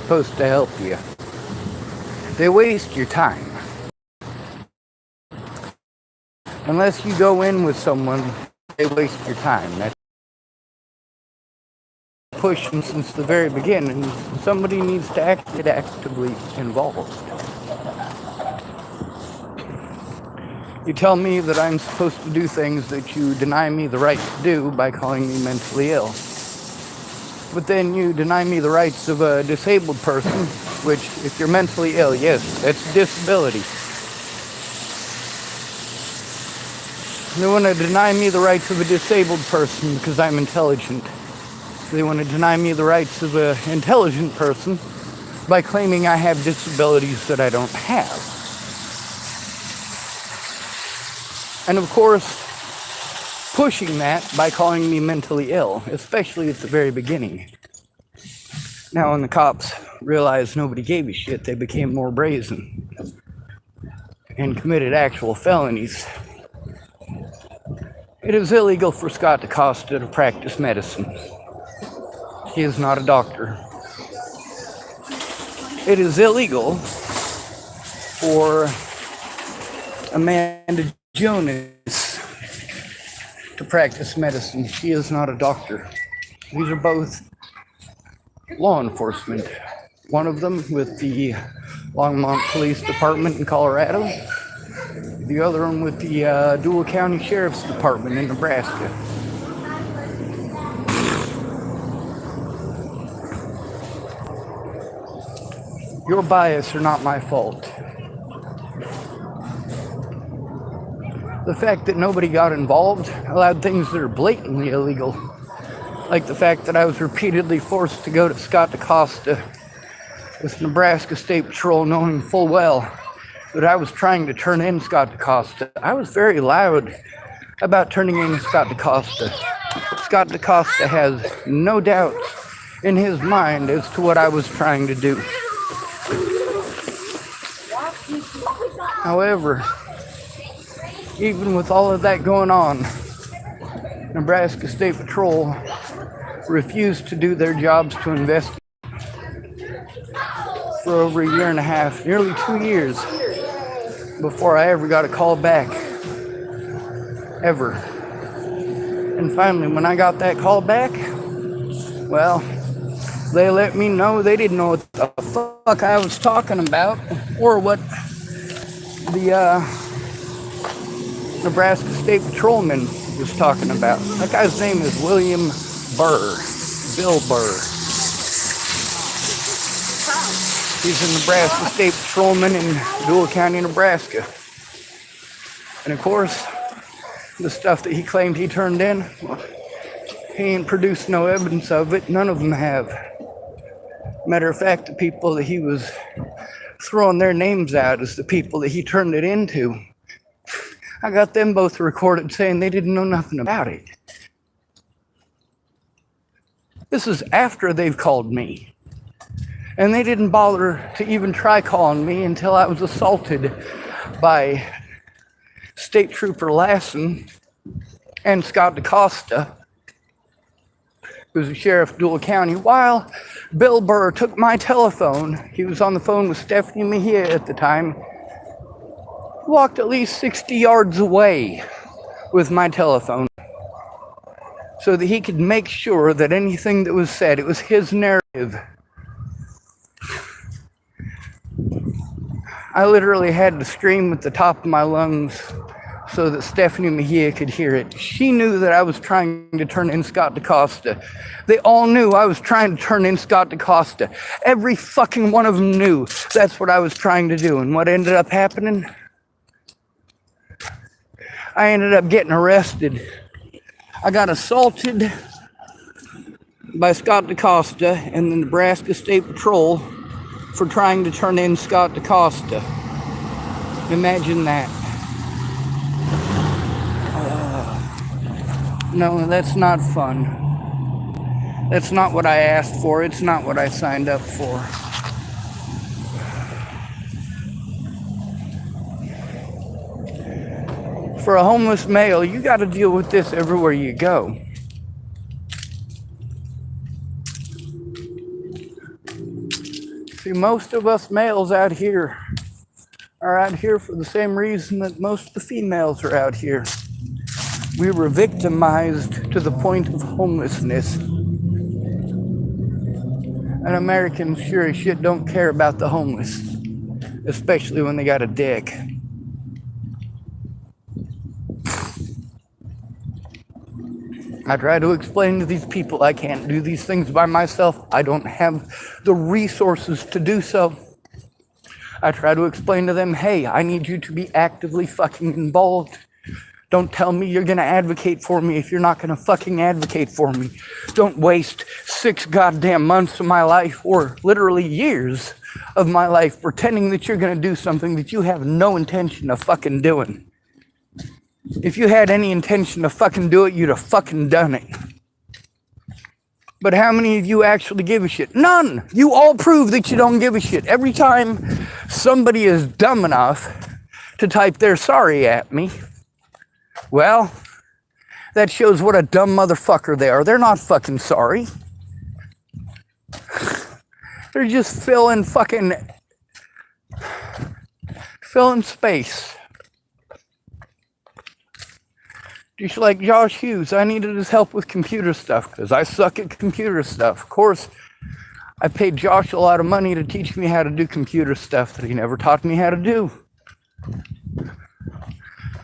supposed to help you. They waste your time. Unless you go in with someone, they waste your time. That's push them since the very beginning. Somebody needs to get actively involved. You tell me that I'm supposed to do things that you deny me the right to do by calling me mentally ill. But then you deny me the rights of a disabled person, which, if you're mentally ill, yes, that's a disability. They want to deny me the rights of a disabled person because I'm intelligent. They want to deny me the rights of an intelligent person by claiming I have disabilities that I don't have. And of course, pushing that by calling me mentally ill, especially at the very beginning. Now when the cops realized nobody gave a shit, they became more brazen and committed actual felonies. It is illegal for Scott DeCosta to practice medicine. He is not a doctor. It is illegal for Amanda Jonas to practice medicine. She is not a doctor. These are both law enforcement. One of them with the Longmont Police Department in Colorado. The other one with the Dual County Sheriff's Department in Nebraska. Your bias are not my fault. The fact that nobody got involved allowed things that are blatantly illegal, like the fact that I was repeatedly forced to go to Scott DeCosta with Nebraska State Patrol knowing full well that I was trying to turn in Scott DeCosta. I was very loud about turning in Scott DeCosta. Scott DeCosta has no doubts in his mind as to what I was trying to do. However, even with all of that going on, Nebraska State Patrol refused to do their jobs to investigate for over a year and a half, nearly 2 years, before I ever got a call back, ever. And finally, when I got that call back, well, they let me know they didn't know what the fuck I was talking about, or what the Nebraska State Patrolman was talking about. That guy's name is William Burr, Bill Burr. He's a Nebraska State Patrolman in Dual County, Nebraska. And of course, the stuff that he claimed he turned in, well, he ain't produced no evidence of it. None of them have. Matter of fact, the people that he was throwing their names out as the people that he turned it into, I got them both recorded saying they didn't know nothing about it. This is after they've called me. And they didn't bother to even try calling me until I was assaulted by State Trooper Lassen and Scott DeCosta, who's the sheriff of Dual County, while Bill Burr took my telephone. He was on the phone with Stephanie Mejia at the time. Walked at least 60 yards away with my telephone so that he could make sure that anything that was said, it was his narrative. I literally had to scream at the top of my lungs so that Stephanie Mejia could hear it. She knew that I was trying to turn in Scott DeCosta. They all knew I was trying to turn in Scott DeCosta. Every fucking one of them knew that's what I was trying to do. And what ended up happening? I ended up getting arrested. I got assaulted by Scott DeCosta and the Nebraska State Patrol for trying to turn in Scott DeCosta. Imagine that. No, that's not fun. That's not what I asked for. It's not what I signed up for. For a homeless male, you got to deal with this everywhere you go. See, most of us males out here are out here for the same reason that most of the females are out here. We were victimized to the point of homelessness. And Americans sure as shit don't care about the homeless, especially when they got a dick. I try to explain to these people I can't do these things by myself. I don't have the resources to do so. I try to explain to them, hey, I need you to be actively fucking involved. Don't tell me you're gonna advocate for me if you're not gonna fucking advocate for me. Don't waste 6 goddamn months of my life, or literally years of my life, pretending that you're gonna do something that you have no intention of fucking doing. If you had any intention to fucking do it, you'd have fucking done it. But how many of you actually give a shit? None! You all prove that you don't give a shit. Every time somebody is dumb enough to type their sorry at me, well, that shows what a dumb motherfucker they are. They're not fucking sorry. They're just filling space. Just like Josh Hughes, I needed his help with computer stuff because I suck at computer stuff. Of course, I paid Josh a lot of money to teach me how to do computer stuff that he never taught me how to do.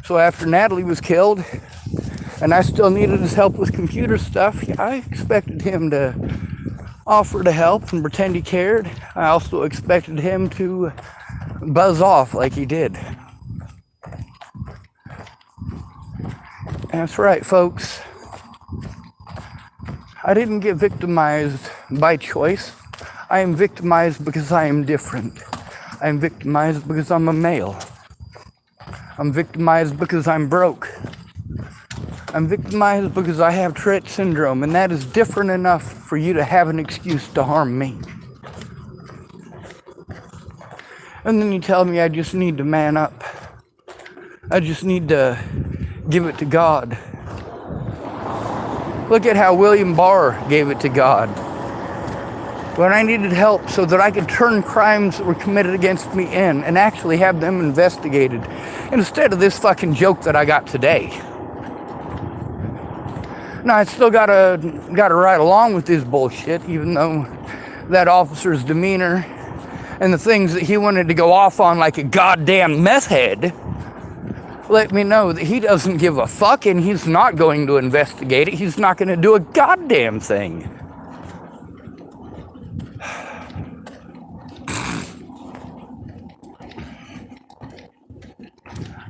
So after Natalie was killed, and I still needed his help with computer stuff, I expected him to offer to help and pretend he cared. I also expected him to buzz off like he did. That's right, folks. I didn't get victimized by choice. I am victimized because I am different. I am victimized because I'm a male. I'm victimized because I'm broke. I'm victimized because I have Tourette syndrome, and that is different enough for you to have an excuse to harm me. And then you tell me I just need to man up. I just need to give it to God. Look at how William Barr gave it to God. When I needed help so that I could turn crimes that were committed against me in and actually have them investigated, instead of this fucking joke that I got today. Now I still gotta ride along with this bullshit, even though that officer's demeanor and the things that he wanted to go off on like a goddamn meth head let me know that he doesn't give a fuck and he's not going to investigate it. He's not going to do a goddamn thing.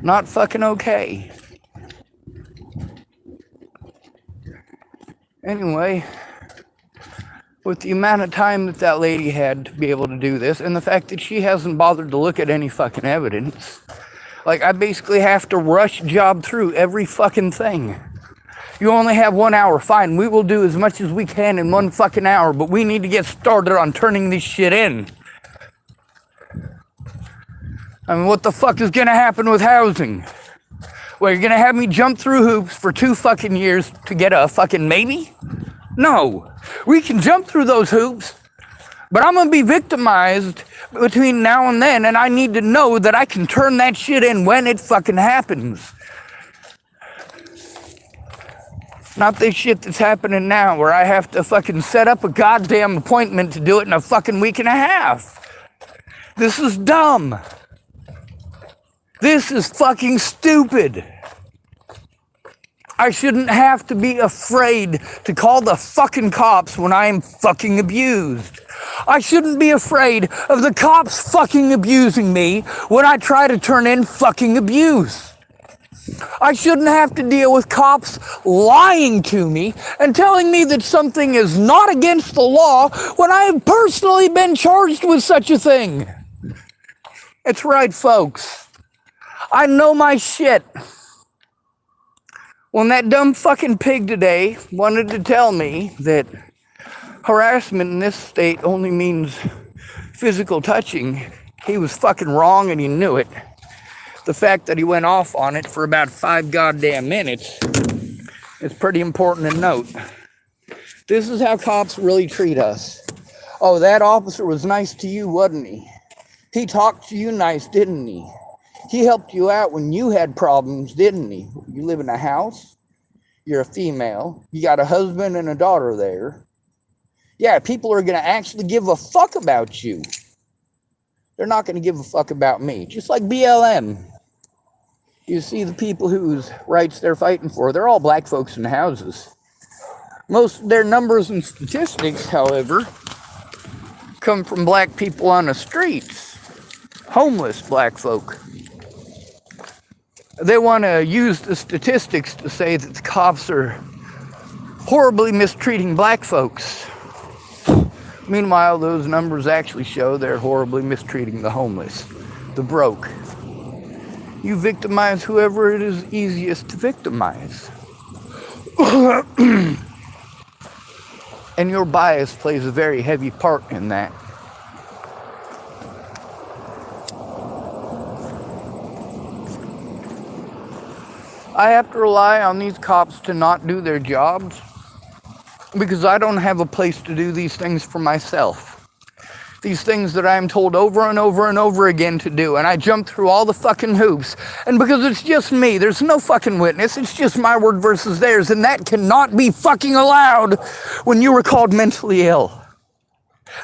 Not fucking okay. Anyway, with the amount of time that lady had to be able to do this, and the fact that she hasn't bothered to look at any fucking evidence, like, I basically have to rush job through every fucking thing. You only have 1 hour, fine, we will do as much as we can in 1 fucking hour, but we need to get started on turning this shit in. I mean, what the fuck is gonna happen with housing? Well, you're gonna have me jump through hoops for 2 fucking years to get a fucking maybe? No. We can jump through those hoops, but I'm gonna be victimized between now and then, and I need to know that I can turn that shit in when it fucking happens. Not this shit that's happening now where I have to fucking set up a goddamn appointment to do it in a fucking week and a half. This is dumb. This is fucking stupid. I shouldn't have to be afraid to call the fucking cops when I am fucking abused. I shouldn't be afraid of the cops fucking abusing me when I try to turn in fucking abuse. I shouldn't have to deal with cops lying to me and telling me that something is not against the law when I have personally been charged with such a thing. It's right, folks. I know my shit. When that dumb fucking pig today wanted to tell me that harassment in this state only means physical touching, he was fucking wrong and he knew it. The fact that he went off on it for about 5 goddamn minutes is pretty important to note. This is how cops really treat us. Oh, that officer was nice to you, wasn't he? He talked to you nice, didn't he? He helped you out when you had problems, didn't he? You live in a house. You're a female. You got a husband and a daughter there. Yeah, people are going to actually give a fuck about you. They're not going to give a fuck about me. Just like BLM. You see the people whose rights they're fighting for, they're all black folks in houses. Most of their numbers and statistics, however, come from black people on the streets. Homeless black folk. They want to use the statistics to say that the cops are horribly mistreating black folks. Meanwhile, those numbers actually show they're horribly mistreating the homeless, the broke. You victimize whoever it is easiest to victimize. And your bias plays a very heavy part in that. I have to rely on these cops to not do their jobs because I don't have a place to do these things for myself. These things that I'm told over and over and over again to do, and I jump through all the fucking hoops. And because it's just me, there's no fucking witness, it's just my word versus theirs, and that cannot be fucking allowed when you were called mentally ill.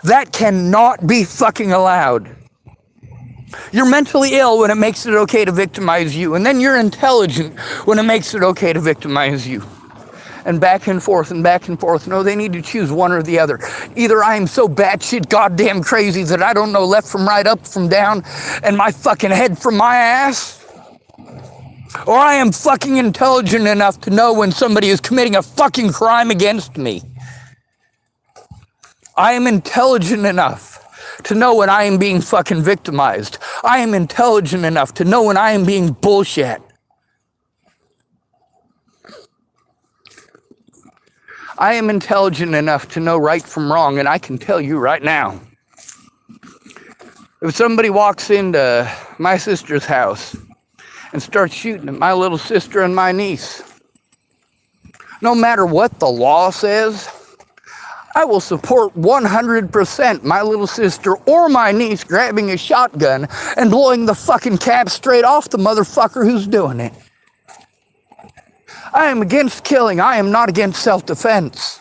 That cannot be fucking allowed. You're mentally ill when it makes it okay to victimize you, and then you're intelligent when it makes it okay to victimize you. And back and forth and back and forth. No, they need to choose one or the other. Either I am so batshit goddamn crazy that I don't know left from right, up from down, and my fucking head from my ass, or I am fucking intelligent enough to know when somebody is committing a fucking crime against me. I am intelligent enough to know when I am being fucking victimized. I am intelligent enough to know when I am being bullshit. I am intelligent enough to know right from wrong, and I can tell you right now, if somebody walks into my sister's house and starts shooting at my little sister and my niece, no matter what the law says, I will support 100% my little sister or my niece grabbing a shotgun and blowing the fucking cap straight off the motherfucker who's doing it. I am against killing. I am not against self-defense.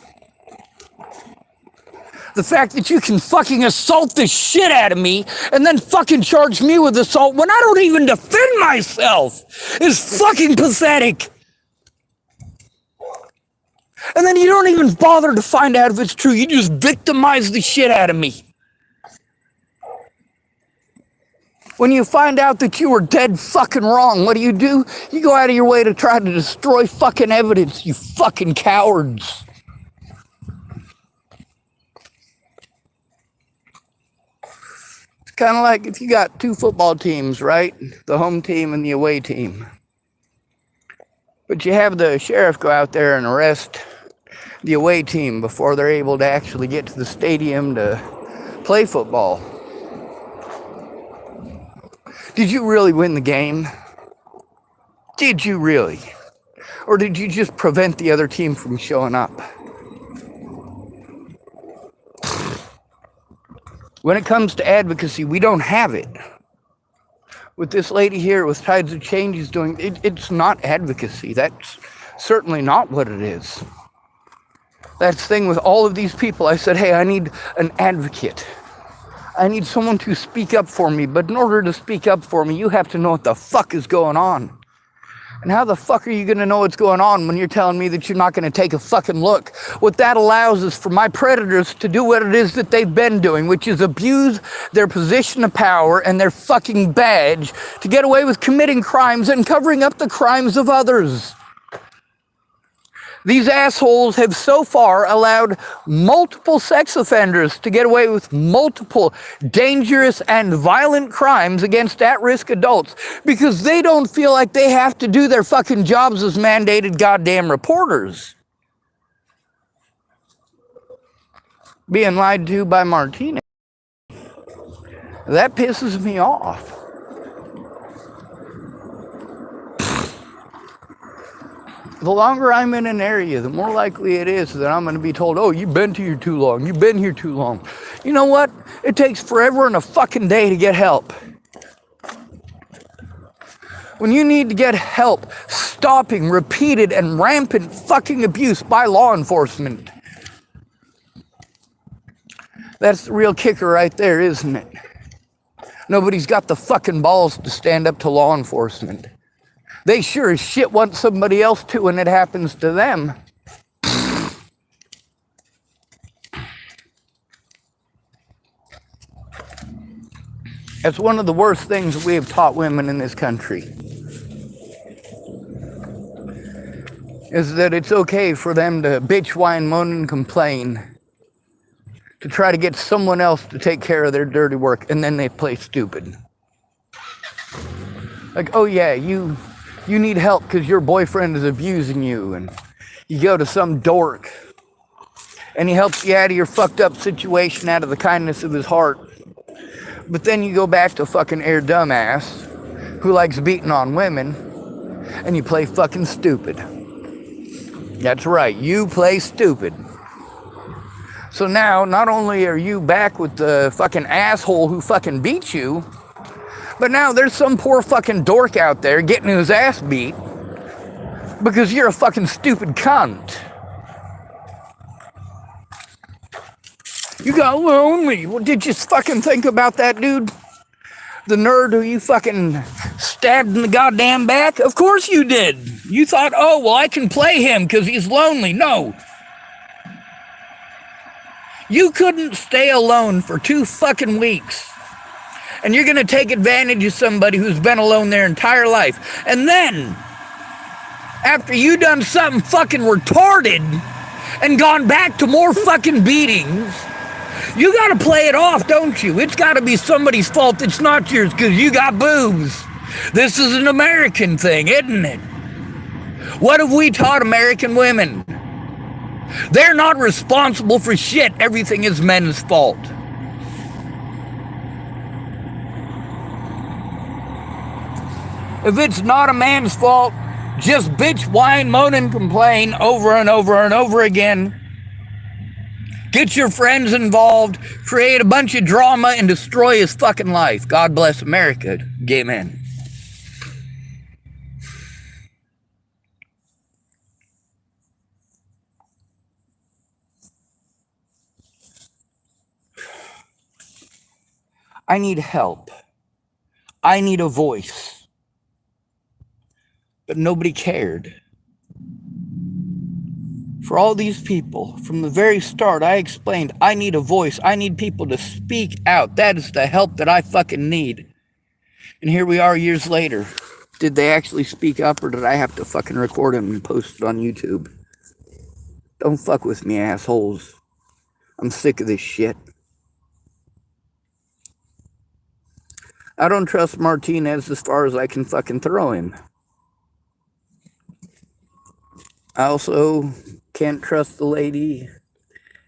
The fact that you can fucking assault the shit out of me and then fucking charge me with assault when I don't even defend myself is fucking pathetic. And then you don't even bother to find out if it's true. You just victimize the shit out of me. When you find out that you were dead fucking wrong, what do? You go out of your way to try to destroy fucking evidence, you fucking cowards. It's kind of like if you got two football teams, right? The home team and the away team. But you have the sheriff go out there and arrest the away team before they're able to actually get to the stadium to play football. Did you really win the game? Did you really? Or did you just prevent the other team from showing up? When it comes to advocacy, we don't have it. With this lady here with Tides of Change is doing, it's not advocacy. That's certainly not what it is. That's the thing with all of these people. I said, hey, I need an advocate. I need someone to speak up for me, but in order to speak up for me, you have to know what the fuck is going on. And how the fuck are you going to know what's going on when you're telling me that you're not going to take a fucking look? What that allows is for my predators to do what it is that they've been doing, which is abuse their position of power and their fucking badge to get away with committing crimes and covering up the crimes of others. These assholes have so far allowed multiple sex offenders to get away with multiple dangerous and violent crimes against at-risk adults because they don't feel like they have to do their fucking jobs as mandated goddamn reporters. Being lied to by Martinez. That pisses me off. The longer I'm in an area, the more likely it is that I'm going to be told, oh, you've been here too long. You've been here too long. You know what? It takes forever and a fucking day to get help. When you need to get help stopping repeated and rampant fucking abuse by law enforcement. That's the real kicker right there, isn't it? Nobody's got the fucking balls to stand up to law enforcement. They sure as shit want somebody else to when it happens to them. That's one of the worst things we have taught women in this country. Is that it's okay for them to bitch, whine, moan, and complain to try to get someone else to take care of their dirty work, and then they play stupid. Like, oh yeah, you need help because your boyfriend is abusing you, and you go to some dork, and he helps you out of your fucked up situation out of the kindness of his heart. But then you go back to fucking air dumbass who likes beating on women, and you play fucking stupid. That's right, you play stupid. So now, not only are you back with the fucking asshole who fucking beat you, but now there's some poor fucking dork out there getting his ass beat because you're a fucking stupid cunt. You got lonely. Well, did you fucking think about that, dude? The nerd who you fucking stabbed in the goddamn back? Of course you did. You thought, oh, well, I can play him because he's lonely. No. You couldn't stay alone for 2 fucking weeks. And you're going to take advantage of somebody who's been alone their entire life. And then, after you done something fucking retarded and gone back to more fucking beatings, you gotta play it off, don't you? It's gotta be somebody's fault that's not yours because you got boobs. This is an American thing, isn't it? What have we taught American women? They're not responsible for shit. Everything is men's fault. If it's not a man's fault, just bitch, whine, moan, and complain over and over and over again. Get your friends involved, create a bunch of drama, and destroy his fucking life. God bless America, gay men. I need help. I need a voice. But nobody cared. For all these people, from the very start, I explained, I need a voice. I need people to speak out. That is the help that I fucking need. And here we are years later. Did they actually speak up, or did I have to fucking record them and post it on YouTube? Don't fuck with me, assholes. I'm sick of this shit. I don't trust Martinez as far as I can fucking throw him. I also can't trust the lady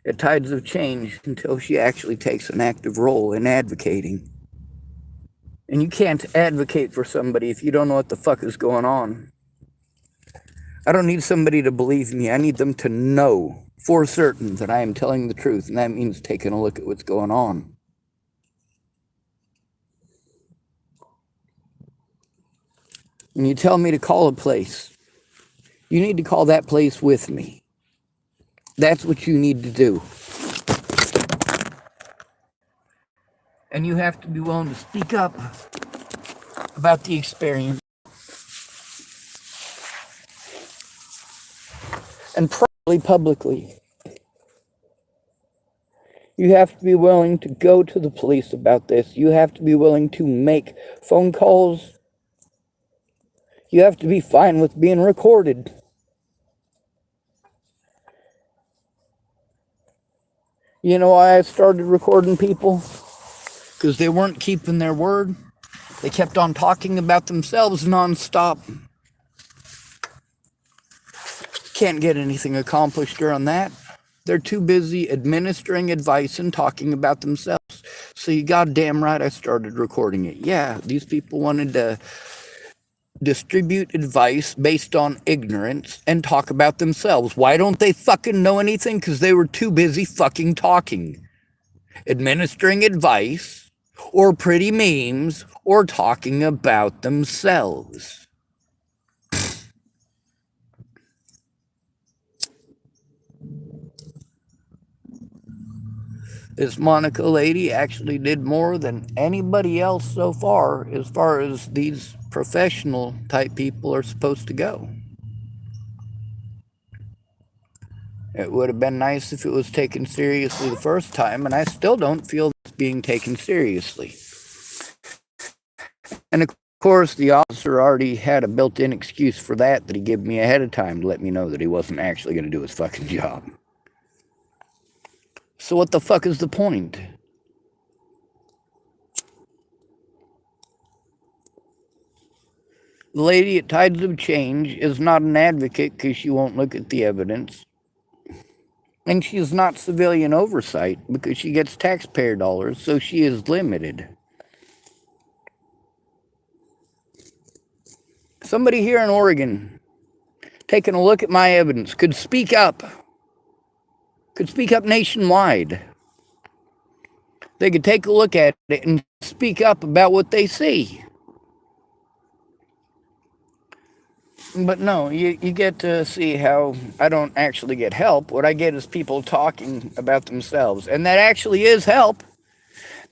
at Tides of Change until she actually takes an active role in advocating. And you can't advocate for somebody if you don't know what the fuck is going on. I don't need somebody to believe me. I need them to know for certain that I am telling the truth, and that means taking a look at what's going on. When you tell me to call a place, you need to call that place with me. That's what you need to do. And you have to be willing to speak up about the experience. And probably publicly. You have to be willing to go to the police about this. You have to be willing to make phone calls. You have to be fine with being recorded. You know why I started recording people? Because they weren't keeping their word. They kept on talking about themselves nonstop. Can't get anything accomplished during that. They're too busy administering advice and talking about themselves. So you goddamn right I started recording it. Yeah, these people wanted to distribute advice based on ignorance and talk about themselves. Why don't they fucking know anything? Because they were too busy fucking talking. administering advice, or pretty memes, or talking about themselves. This Monica lady actually did more than anybody else so far as these professional type people are supposed to go. It would have been nice if it was taken seriously the first time, and I still don't feel it's being taken seriously. And of course, the officer already had a built-in excuse for that he gave me ahead of time to let me know that he wasn't actually going to do his fucking job. So what the fuck is the point? The lady at Tides of Change is not an advocate because she won't look at the evidence. And she is not civilian oversight because she gets taxpayer dollars, so she is limited. Somebody here in Oregon, taking a look at my evidence, could speak up nationwide. They could take a look at it and speak up about what they see. But no, you get to see how I don't actually get help. What I get is people talking about themselves. And that actually is help.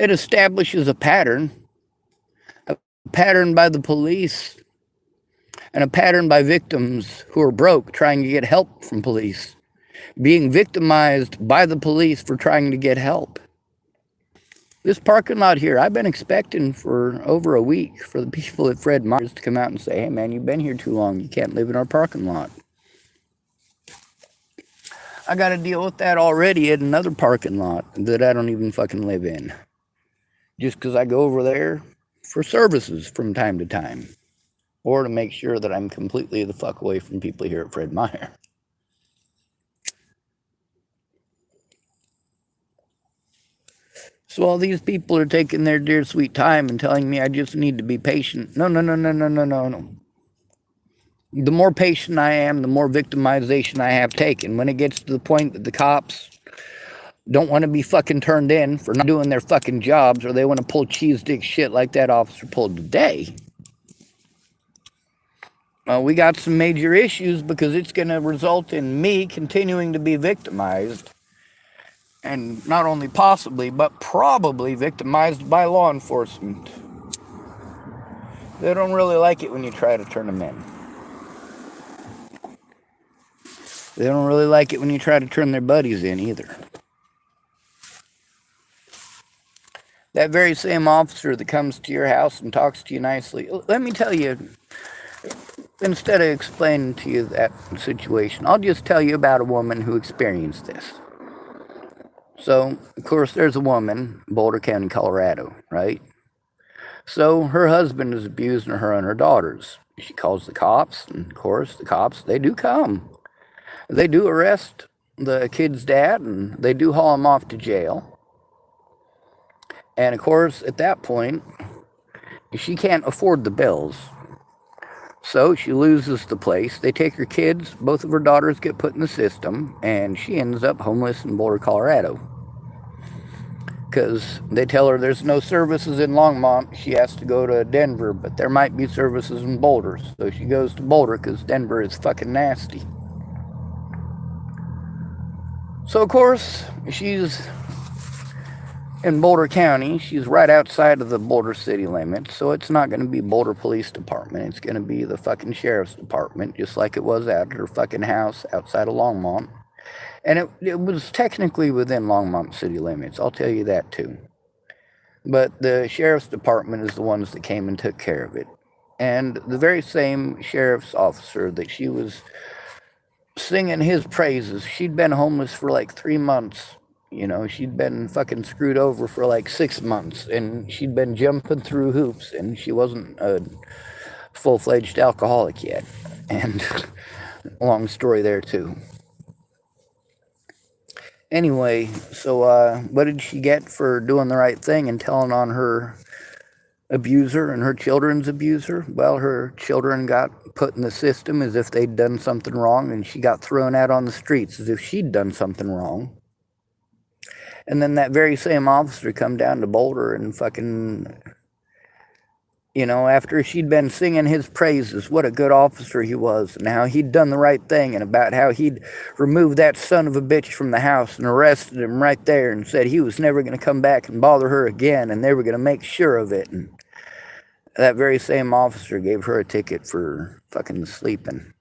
It establishes a pattern by the police, and a pattern by victims who are broke trying to get help from police, being victimized by the police for trying to get help. This parking lot here, I've been expecting for over a week for the people at Fred Meyer's to come out and say, hey man, you've been here too long. You can't live in our parking lot. I got to deal with that already at another parking lot that I don't even fucking live in. Just because I go over there for services from time to time. Or to make sure that I'm completely the fuck away from people here at Fred Meyer. So all these people are taking their dear sweet time and telling me I just need to be patient. No. The more patient I am, the more victimization I have taken. When it gets to the point that the cops don't want to be fucking turned in for not doing their fucking jobs, or they want to pull cheese dick shit like that officer pulled today, we got some major issues because it's going to result in me continuing to be victimized. And not only possibly, but probably victimized by law enforcement. They don't really like it when you try to turn them in. They don't really like it when you try to turn their buddies in either. That very same officer that comes to your house and talks to you nicely, let me tell you, instead of explaining to you that situation, I'll just tell you about a woman who experienced this. So, of course, there's a woman, Boulder County, Colorado, right? So her husband is abusing her and her daughters. She calls the cops, and of course, the cops, they do come. They do arrest the kid's dad, and they do haul him off to jail. And of course, at that point, she can't afford the bills. So she loses the place. They take her kids. Both of her daughters get put in the system, and she ends up homeless in Boulder, Colorado. Because they tell her there's no services in Longmont. She has to go to Denver, but there might be services in Boulder. So she goes to Boulder because Denver is fucking nasty. So, of course, she's in Boulder County. She's right outside of the Boulder city limits, so it's not going to be Boulder Police Department. It's going to be the fucking Sheriff's Department, just like it was at her fucking house outside of Longmont. And it was technically within Longmont city limits, I'll tell you that too. But the Sheriff's Department is the ones that came and took care of it. And the very same sheriff's officer that she was singing his praises, she'd been homeless for like 3 months. You know, she'd been fucking screwed over for like 6 months, and she'd been jumping through hoops, and she wasn't a full-fledged alcoholic yet. And long story there too. Anyway, so what did she get for doing the right thing and telling on her abuser and her children's abuser? Well, her children got put in the system as if they'd done something wrong, and she got thrown out on the streets as if she'd done something wrong. And then that very same officer come down to Boulder and fucking, after she'd been singing his praises, what a good officer he was, and how he'd done the right thing, and about how he'd removed that son of a bitch from the house and arrested him right there and said he was never going to come back and bother her again, and they were going to make sure of it. And that very same officer gave her a ticket for fucking sleeping.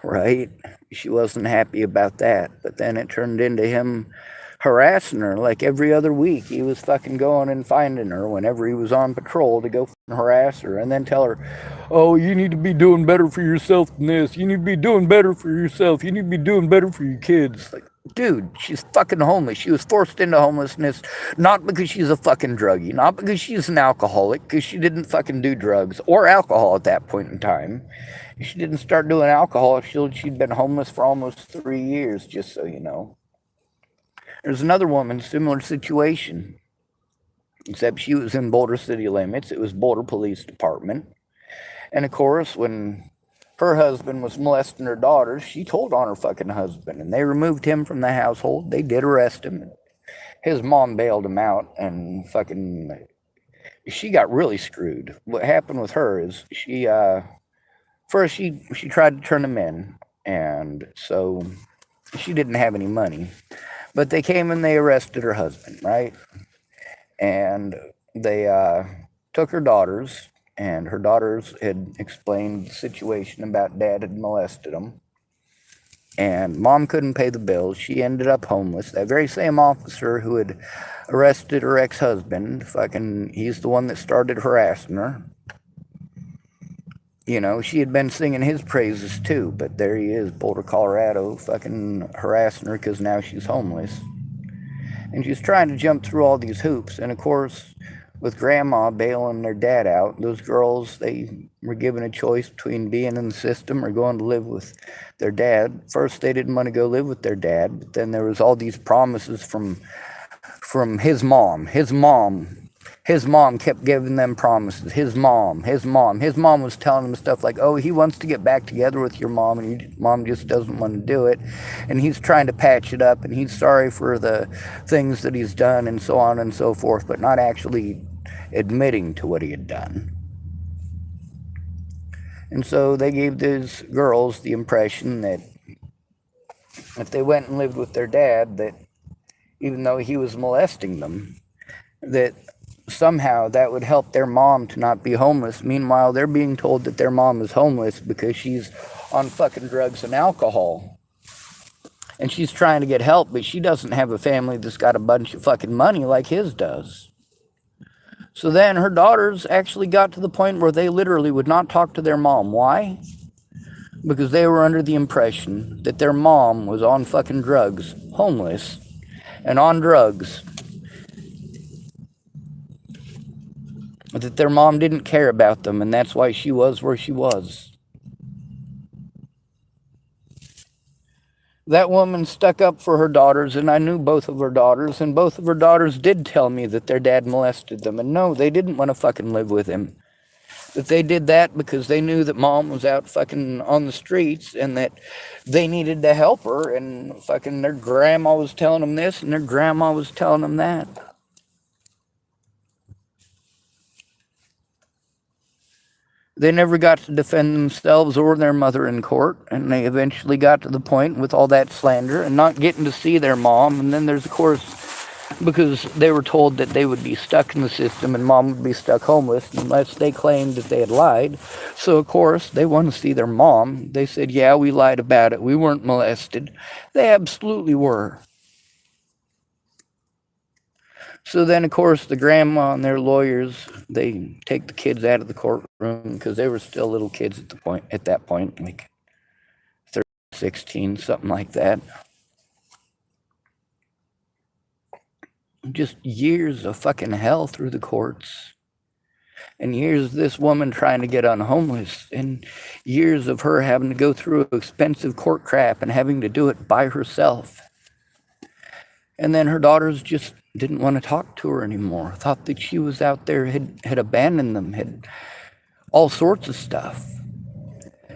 Right? She wasn't happy about that. But then it turned into him harassing her like every other week. He was fucking going and finding her whenever he was on patrol to go harass her and then tell her, oh, you need to be doing better for yourself than this. You need to be doing better for yourself. You need to be doing better for your kids. Like, dude, she's fucking homeless. She was forced into homelessness, not because she's a fucking druggie, not because she's an alcoholic, because she didn't fucking do drugs or alcohol at that point in time. She didn't start doing alcohol until she'd been homeless for almost 3 years, just so you know. There's another woman, similar situation, except she was in Boulder city limits. It was Boulder Police Department. And of course, when her husband was molesting her daughters, she told on her fucking husband, and they removed him from the household. They did arrest him. His mom bailed him out, and she got really screwed. What happened with her is first she tried to turn him in, and so she didn't have any money. But they came and they arrested her husband, right? And they took her daughters, and her daughters had explained the situation about dad had molested them. And mom couldn't pay the bills. She ended up homeless. That very same officer who had arrested her ex-husband, he's the one that started harassing her. She had been singing his praises too, but there he is, Boulder, Colorado, fucking harassing her because now she's homeless. And she's trying to jump through all these hoops. And of course, with grandma bailing their dad out, those girls, they were given a choice between being in the system or going to live with their dad. First, they didn't want to go live with their dad, but then there was all these promises from his mom. His mom kept giving them promises. His mom was telling them stuff like, oh, he wants to get back together with your mom, and your mom just doesn't want to do it. And he's trying to patch it up, and he's sorry for the things that he's done, and so on and so forth, but not actually admitting to what he had done. And so they gave these girls the impression that if they went and lived with their dad, that even though he was molesting them, that somehow that would help their mom to not be homeless. Meanwhile, they're being told that their mom is homeless because she's on fucking drugs and alcohol. And she's trying to get help, but she doesn't have a family that's got a bunch of fucking money like his does. So then her daughters actually got to the point where they literally would not talk to their mom. Why? Because they were under the impression that their mom was on fucking drugs, homeless, and on drugs. That their mom didn't care about them, and that's why she was where she was. That woman stuck up for her daughters, and I knew both of her daughters, and both of her daughters did tell me that their dad molested them. And no, they didn't want to fucking live with him. But they did that because they knew that mom was out fucking on the streets and that they needed to help her, and fucking their grandma was telling them this and their grandma was telling them that. They never got to defend themselves or their mother in court, and they eventually got to the point with all that slander and not getting to see their mom. And then there's, of course, because they were told that they would be stuck in the system and mom would be stuck homeless unless they claimed that they had lied. So, of course, they want to see their mom. They said, yeah, we lied about it. We weren't molested. They absolutely were. So then, of course, the grandma and their lawyers, they take the kids out of the courtroom because they were still little kids at that point, like 13, 16, something like that. Just years of fucking hell through the courts. And years of this woman trying to get unhomeless, and years of her having to go through expensive court crap and having to do it by herself. And then her daughters just didn't want to talk to her anymore, thought that she was out there, had abandoned them, had all sorts of stuff.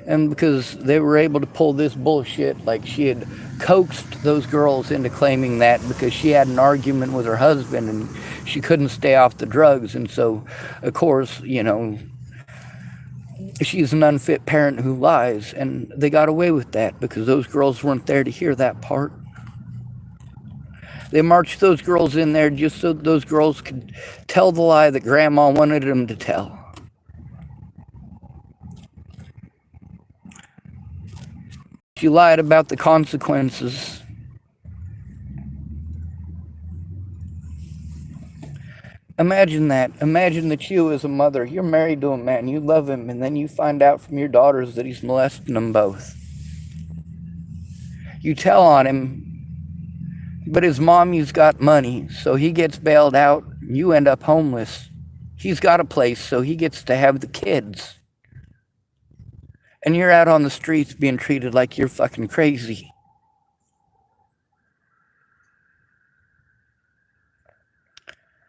And because they were able to pull this bullshit, like she had coaxed those girls into claiming that because she had an argument with her husband and she couldn't stay off the drugs. And so, of course, she's an unfit parent who lies. And they got away with that because those girls weren't there to hear that part. They marched those girls in there just so those girls could tell the lie that grandma wanted them to tell. She lied about the consequences. Imagine that. Imagine that you as a mother, you're married to a man, you love him, and then you find out from your daughters that he's molesting them both. You tell on him, but his mommy's got money, so he gets bailed out, you end up homeless. He's got a place, so he gets to have the kids. And you're out on the streets being treated like you're fucking crazy.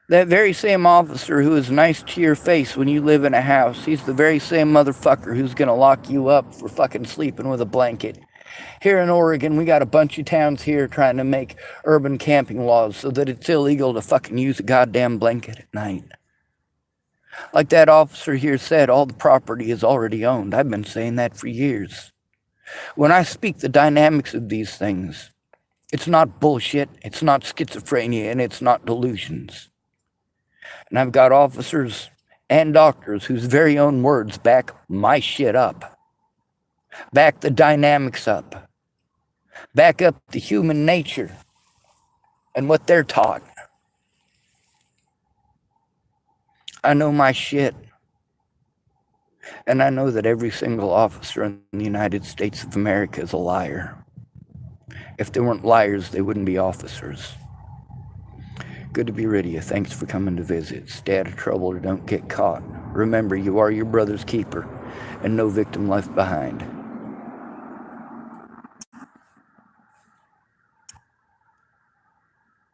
That very same officer who is nice to your face when you live in a house, he's the very same motherfucker who's gonna lock you up for fucking sleeping with a blanket. Here in Oregon, we got a bunch of towns here trying to make urban camping laws so that it's illegal to fucking use a goddamn blanket at night. Like that officer here said, all the property is already owned. I've been saying that for years. When I speak the dynamics of these things, it's not bullshit, it's not schizophrenia, and it's not delusions. And I've got officers and doctors whose very own words back my shit up. Back the dynamics up. Back up the human nature and what they're taught. I know my shit. And I know that every single officer in the United States of America is a liar. If they weren't liars, they wouldn't be officers. Good to be rid of you. Thanks for coming to visit. Stay out of trouble or don't get caught. Remember, you are your brother's keeper, and no victim left behind.